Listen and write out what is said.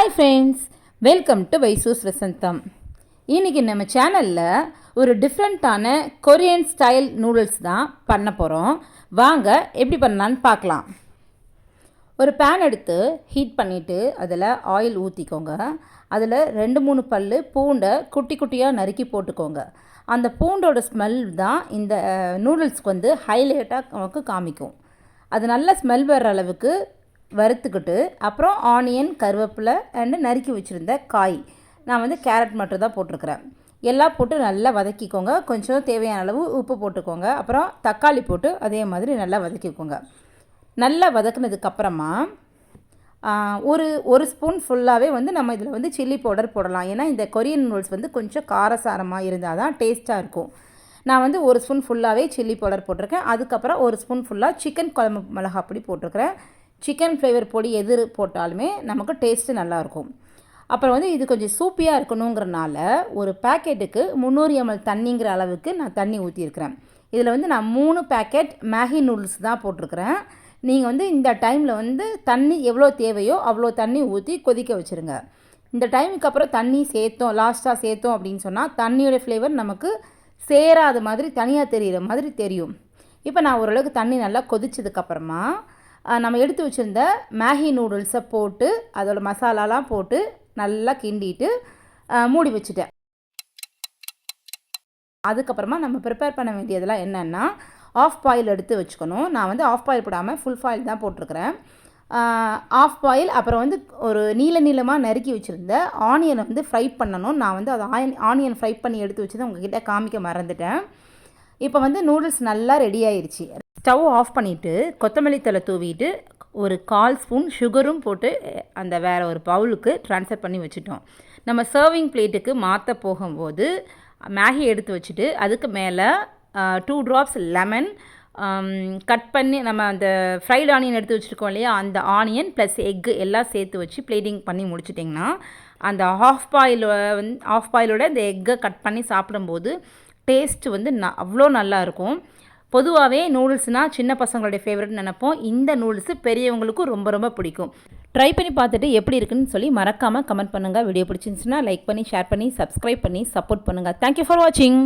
Hi friends, welcome to வைசூஸ் வசந்தம். இன்றைக்கி நம்ம சேனலில் ஒரு டிஃப்ரெண்ட்டான கொரியன் ஸ்டைல் நூடுல்ஸ் தான் பண்ண போகிறோம். வாங்க எப்படி பண்ணலான்னு பார்க்கலாம். ஒரு பேன் எடுத்து ஹீட் பண்ணிவிட்டு அதில் ஆயில் ஊற்றிக்கோங்க. அதில் 2-3 பல் பூண்டை குட்டி குட்டியாக நறுக்கி போட்டுக்கோங்க. அந்த பூண்டோட ஸ்மெல் தான் இந்த நூடுல்ஸ்க்கு வந்து ஹைலைட்டாக நமக்கு காமிக்கும். அது நல்ல ஸ்மெல் வர்ற அளவுக்கு வறுத்துக்கிட்டு அப்புறம் ஆனியன், கருவேப்பிலை அண்டு நறுக்கி வச்சுருந்த காய், நான் வந்து கேரட் மட்டும் தான் போட்டிருக்கிறேன். எல்லாம் போட்டு நல்லா வதக்கிக்கோங்க. கொஞ்சம் தேவையான அளவு உப்பு போட்டுக்கோங்க. அப்புறம் தக்காளி போட்டு அதே மாதிரி நல்லா வதக்கிக்கோங்க. நல்லா வதக்குனதுக்கப்புறமா ஒரு ஸ்பூன் ஃபுல்லாகவே வந்து நம்ம இதில் வந்து சில்லி பவுடர் போடலாம். ஏன்னா இந்த கொரியன் நூடுல்ஸ் வந்து கொஞ்சம் காரசாரமாக இருந்தால் தான் டேஸ்ட்டாக இருக்கும். நான் வந்து ஒரு ஸ்பூன் ஃபுல்லாகவே சில்லி பவுடர் போட்டிருக்கேன். அதுக்கப்புறம் ஒரு ஸ்பூன் ஃபுல்லாக சிக்கன் குழம்பு மிளகாப்பொடி போட்டிருக்கிறேன். சிக்கன் ஃப்ளேவர் பொடி எது போட்டாலுமே நமக்கு டேஸ்ட்டு நல்லாயிருக்கும். அப்புறம் வந்து இது கொஞ்சம் சூப்பியாக இருக்கணுங்கிறனால ஒரு பேக்கெட்டுக்கு 300 ml தண்ணிங்கிற அளவுக்கு நான் தண்ணி ஊற்றியிருக்கிறேன். இதில் வந்து நான் 3 பேக்கெட் மேகி நூடுல்ஸ் தான் போட்டிருக்கிறேன். நீங்கள் வந்து இந்த டைமில் வந்து தண்ணி எவ்வளோ தேவையோ அவ்வளோ தண்ணி ஊற்றி கொதிக்க வச்சுருங்க. இந்த டைமுக்கு அப்புறம் தண்ணி லாஸ்ட்டாக சேர்த்தோம் அப்படின்னு சொன்னால் தண்ணியோட ஃப்ளேவர் நமக்கு சேராத மாதிரி தனியாக தெரிகிற மாதிரி தெரியும். இப்போ நான் ஓரளவுக்கு தண்ணி நல்லா கொதிச்சதுக்கப்புறமா நம்ம எடுத்து வச்சுருந்த மேகி நூடுல்ஸை போட்டு அதோட மசாலாலாம் போட்டு நல்லா கிண்டிட்டு மூடி வச்சுட்டேன். அதுக்கப்புறமா நம்ம ப்ரிப்பேர் பண்ண வேண்டியதெல்லாம் என்னென்னா, ஆஃப் பாயில் எடுத்து வச்சுக்கணும். நான் வந்து ஆஃப் பாயில் போடாமல் ஃபுல் பாயில் தான் போட்டிருக்கிறேன். ஆஃப் பாயில், அப்புறம் வந்து ஒரு நீளமாக நறுக்கி வச்சுருந்த ஆனியனை வந்து ஃப்ரை பண்ணணும். நான் வந்து அது ஆனியன் ஃப்ரை பண்ணி எடுத்து வச்சு உங்ககிட்ட காமிக்க மறந்துட்டேன். இப்போ வந்து நூடுல்ஸ் நல்லா ரெடி ஆயிடுச்சு. ஸ்டவ் ஆஃப் பண்ணிவிட்டு கொத்தமல்லி தழை தூவிட்டு ஒரு 1/4 ஸ்பூன் சுகரும் போட்டு அந்த வேறு ஒரு பவுலுக்கு ட்ரான்ஸ்ஃபர் பண்ணி வச்சுட்டோம். நம்ம சர்விங் பிளேட்டுக்கு மாற்ற போகும்போது மேகி எடுத்து வச்சுட்டு அதுக்கு மேலே 2 ட்ராப்ஸ் லெமன் கட் பண்ணி நம்ம அந்த ஃப்ரைட் ஆனியன் எடுத்து வச்சுருக்கோம் இல்லையா, அந்த ஆனியன் ப்ளஸ் எக்கு எல்லாம் சேர்த்து வச்சு பிளேட்டிங் பண்ணி முடிச்சிட்டிங்கன்னா அந்த ஆஃப் பாயிலோட இந்த எக்கை கட் பண்ணி சாப்பிடும்போது டேஸ்ட்டு வந்து அவ்வளோ நல்லாயிருக்கும். பொதுவாகவே நூடுல்ஸ்னால் சின்ன பசங்களுடைய ஃபேவரட்னு நினைப்போம். இந்த நூடுல்ஸு பெரியவங்களுக்கும் ரொம்ப ரொம்ப பிடிக்கும். ட்ரை பண்ணி பார்த்துட்டு எப்படி இருக்குன்னு சொல்லி மறக்காமல் கமெண்ட் பண்ணுங்கள். வீடியோ பிடிச்சிருந்துச்சுன்னா லைக் பண்ணி, ஷேர் பண்ணி, சப்ஸ்கிரைப் பண்ணி சப்போர்ட் பண்ணுங்கள். தேங்க்யூ ஃபார் வாட்சிங்.